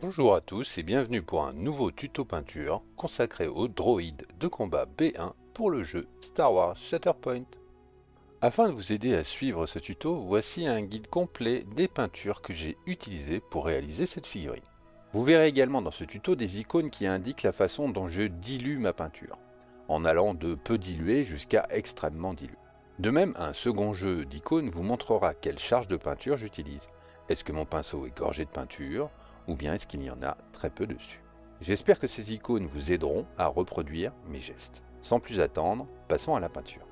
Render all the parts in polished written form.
Bonjour à tous et bienvenue pour un nouveau tuto peinture consacré au droïde de combat B1 pour le jeu Star Wars Shatterpoint. Afin de vous aider à suivre ce tuto, voici un guide complet des peintures que j'ai utilisées pour réaliser cette figurine. Vous verrez également dans ce tuto des icônes qui indiquent la façon dont je dilue ma peinture, en allant de peu dilué jusqu'à extrêmement dilué. De même, un second jeu d'icônes vous montrera quelle charge de peinture j'utilise. Est-ce que mon pinceau est gorgé de peinture ou bien est-ce qu'il y en a très peu dessus? J'espère que ces icônes vous aideront à reproduire mes gestes. Sans plus attendre, passons à la peinture.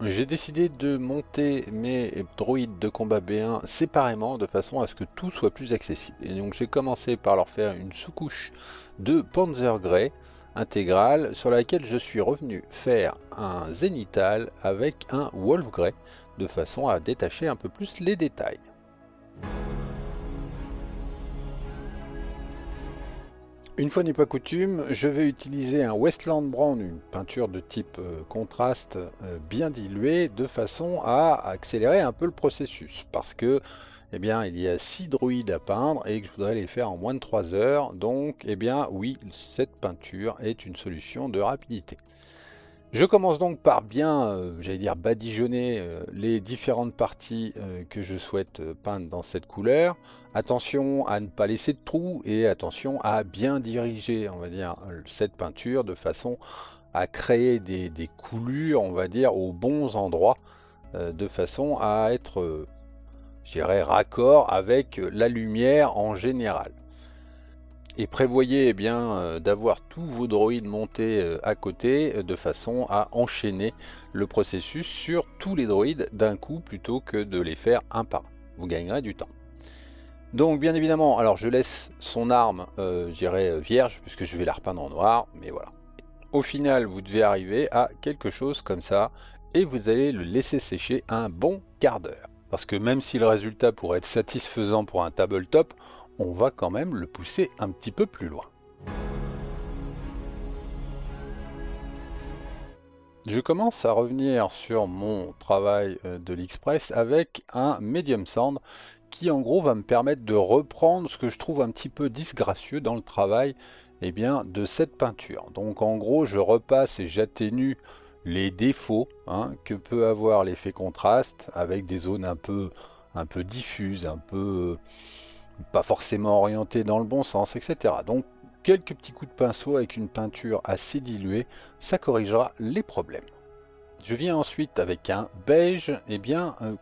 J'ai décidé de monter mes droïdes de combat B1 séparément de façon à ce que tout soit plus accessible. Et donc j'ai commencé par leur faire une sous-couche de Panzer Grey intégrale sur laquelle je suis revenu faire un zénithal avec un Wolf Grey de façon à détacher un peu plus les détails. Une fois n'est pas coutume, je vais utiliser un Westland Brown, une peinture de type contraste bien diluée, de façon à accélérer un peu le processus. Parce que, eh bien, il y a 6 droïdes à peindre et que je voudrais les faire en moins de 3 heures. Donc, eh bien, oui, cette peinture est une solution de rapidité. Je commence donc par bien, j'allais dire, badigeonner les différentes parties que je souhaite peindre dans cette couleur. Attention à ne pas laisser de trous et attention à bien diriger, on va dire, cette peinture de façon à créer des coulures, on va dire, aux bons endroits, de façon à être, je dirais, raccord avec la lumière en général. Et prévoyez bien d'avoir tous vos droïdes montés à côté de façon à enchaîner le processus sur tous les droïdes d'un coup plutôt que de les faire un par un. Vous gagnerez du temps. Donc bien évidemment, alors je laisse son arme, je dirais vierge, puisque je vais la repeindre en noir, mais voilà. Au final, vous devez arriver à quelque chose comme ça, et vous allez le laisser sécher un bon quart d'heure. Parce que même si le résultat pourrait être satisfaisant pour un tabletop, on va quand même le pousser un petit peu plus loin. Je commence à revenir sur mon travail de l'Express avec un Medium Sand qui en gros va me permettre de reprendre ce que je trouve un petit peu disgracieux dans le travail de cette peinture. Donc en gros je repasse et j'atténue les défauts que peut avoir l'effet contraste avec des zones un peu diffuses, un peu pas forcément orientées dans le bon sens, etc. Donc quelques petits coups de pinceau avec une peinture assez diluée, ça corrigera les problèmes. Je viens ensuite avec un beige,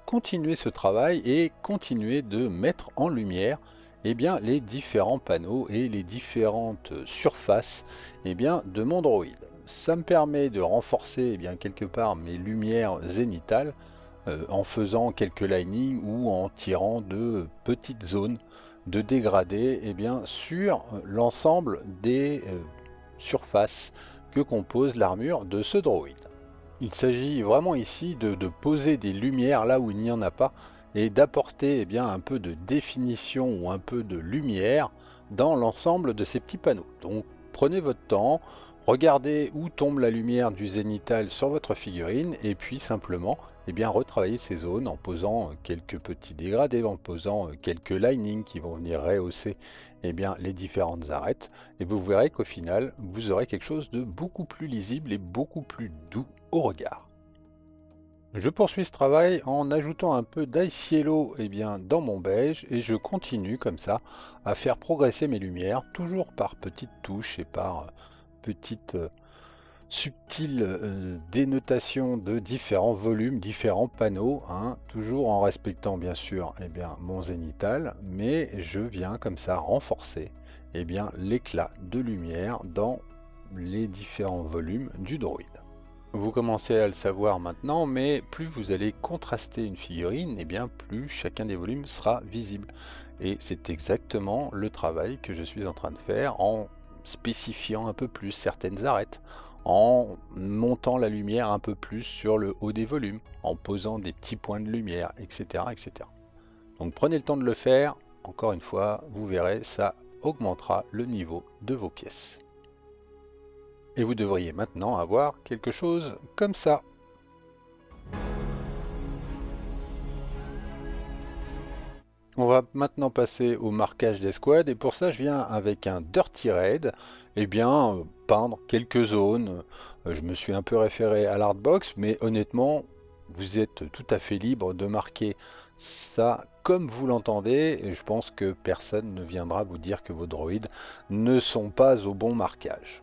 continuer ce travail et continuer de mettre en lumière les différents panneaux et les différentes surfaces de mon droïde. Ça me permet de renforcer quelque part mes lumières zénithales en faisant quelques linings ou en tirant de petites zones de dégradé sur l'ensemble des surfaces que compose l'armure de ce droïde. Il s'agit vraiment ici de poser des lumières là où il n'y en a pas et d'apporter un peu de définition ou un peu de lumière dans l'ensemble de ces petits panneaux. Donc prenez votre temps, regardez où tombe la lumière du zénithal sur votre figurine et puis simplement retravailler ces zones en posant quelques petits dégradés, en posant quelques linings qui vont venir rehausser les différentes arêtes et vous verrez qu'au final vous aurez quelque chose de beaucoup plus lisible et beaucoup plus doux au regard. Je poursuis ce travail en ajoutant un peu d'ice yellow dans mon beige et je continue comme ça à faire progresser mes lumières, toujours par petites touches et par petites subtiles dénotations de différents volumes, différents panneaux, toujours en respectant bien sûr mon zénithal, mais je viens comme ça renforcer l'éclat de lumière dans les différents volumes du droïde. Vous commencez à le savoir maintenant, mais plus vous allez contraster une figurine, plus chacun des volumes sera visible. Et c'est exactement le travail que je suis en train de faire en spécifiant un peu plus certaines arêtes, en montant la lumière un peu plus sur le haut des volumes, en posant des petits points de lumière, etc., etc. Donc prenez le temps de le faire, encore une fois, vous verrez, ça augmentera le niveau de vos pièces. Et vous devriez maintenant avoir quelque chose comme ça. On va maintenant passer au marquage des squads et pour ça je viens avec un Dirty Red peindre quelques zones. Je me suis un peu référé à l'Artbox mais honnêtement vous êtes tout à fait libre de marquer ça comme vous l'entendez et je pense que personne ne viendra vous dire que vos droïdes ne sont pas au bon marquage.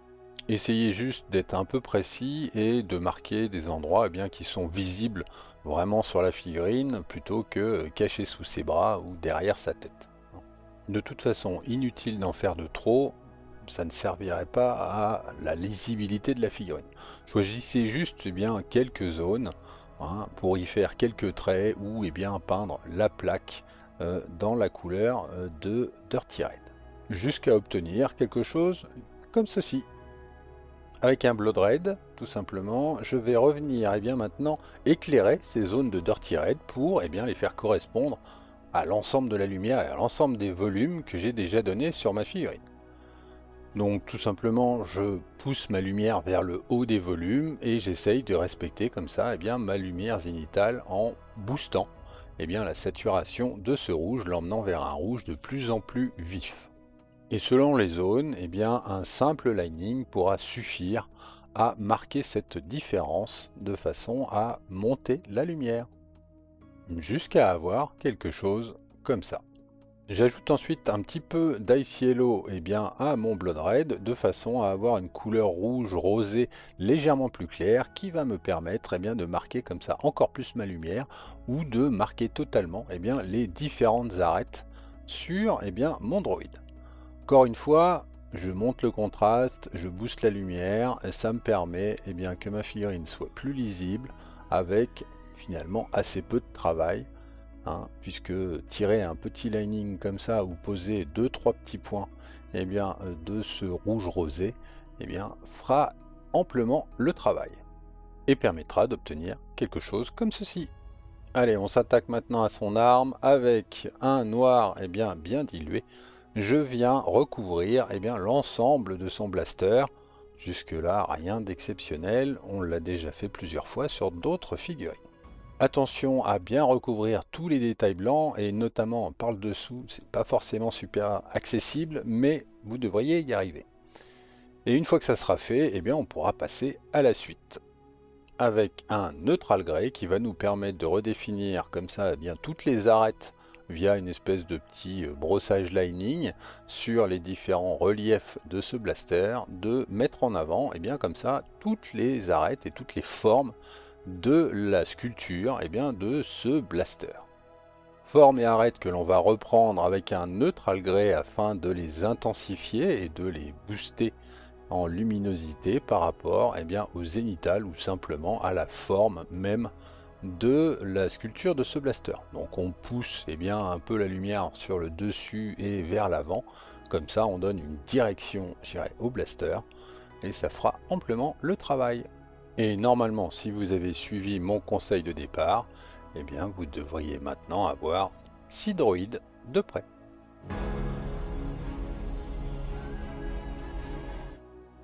Essayez juste d'être un peu précis et de marquer des endroits qui sont visibles vraiment sur la figurine plutôt que caché sous ses bras ou derrière sa tête. De toute façon, inutile d'en faire de trop, ça ne servirait pas à la lisibilité de la figurine. Choisissez juste quelques zones pour y faire quelques traits ou peindre la plaque dans la couleur de Dirty Red. Jusqu'à obtenir quelque chose comme ceci. Avec un Blood Red, tout simplement, je vais revenir maintenant éclairer ces zones de Dirty Red pour les faire correspondre à l'ensemble de la lumière et à l'ensemble des volumes que j'ai déjà donné sur ma figurine. Donc tout simplement, je pousse ma lumière vers le haut des volumes et j'essaye de respecter comme ça ma lumière zénitale en boostant la saturation de ce rouge, l'emmenant vers un rouge de plus en plus vif. Et selon les zones, un simple lining pourra suffire à marquer cette différence de façon à monter la lumière, jusqu'à avoir quelque chose comme ça. J'ajoute ensuite un petit peu d'Ice Yellow à mon Blood Red de façon à avoir une couleur rouge rosé légèrement plus claire qui va me permettre de marquer comme ça encore plus ma lumière ou de marquer totalement les différentes arêtes sur mon droïde. Encore une fois, je monte le contraste, je booste la lumière et ça me permet que ma figurine soit plus lisible avec finalement assez peu de travail. Puisque tirer un petit lining comme ça ou poser 2-3 petits points de ce rouge rosé fera amplement le travail et permettra d'obtenir quelque chose comme ceci. Allez, on s'attaque maintenant à son arme avec un noir bien dilué. Je viens recouvrir l'ensemble de son blaster. Jusque là rien d'exceptionnel, on l'a déjà fait plusieurs fois sur d'autres figurines. Attention à bien recouvrir tous les détails blancs et notamment par le dessous, c'est pas forcément super accessible, mais vous devriez y arriver. Et une fois que ça sera fait, on pourra passer à la suite. Avec un neutral gray qui va nous permettre de redéfinir comme ça toutes les arêtes via une espèce de petit brossage lining sur les différents reliefs de ce blaster, de mettre en avant comme ça toutes les arêtes et toutes les formes de la sculpture de ce blaster. Formes et arêtes que l'on va reprendre avec un neutral gray afin de les intensifier et de les booster en luminosité par rapport au zénital ou simplement à la forme même de la sculpture de ce blaster. Donc on pousse un peu la lumière sur le dessus et vers l'avant, comme ça on donne une direction au blaster et ça fera amplement le travail. Et normalement, si vous avez suivi mon conseil de départ, vous devriez maintenant avoir 6 droïdes de près.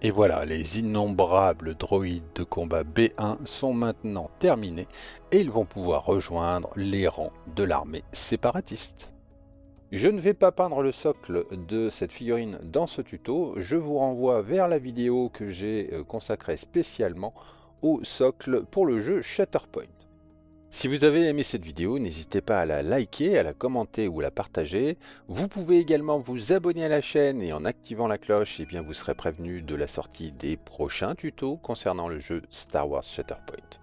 Et voilà, les innombrables droïdes de combat B1 sont maintenant terminés et ils vont pouvoir rejoindre les rangs de l'armée séparatiste. Je ne vais pas peindre le socle de cette figurine dans ce tuto, je vous renvoie vers la vidéo que j'ai consacrée spécialement au socle pour le jeu Shatterpoint. Si vous avez aimé cette vidéo, n'hésitez pas à la liker, à la commenter ou à la partager. Vous pouvez également vous abonner à la chaîne et en activant la cloche, vous serez prévenu de la sortie des prochains tutos concernant le jeu Star Wars Shatterpoint.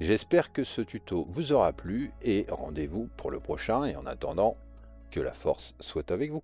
J'espère que ce tuto vous aura plu et rendez-vous pour le prochain et en attendant, que la force soit avec vous.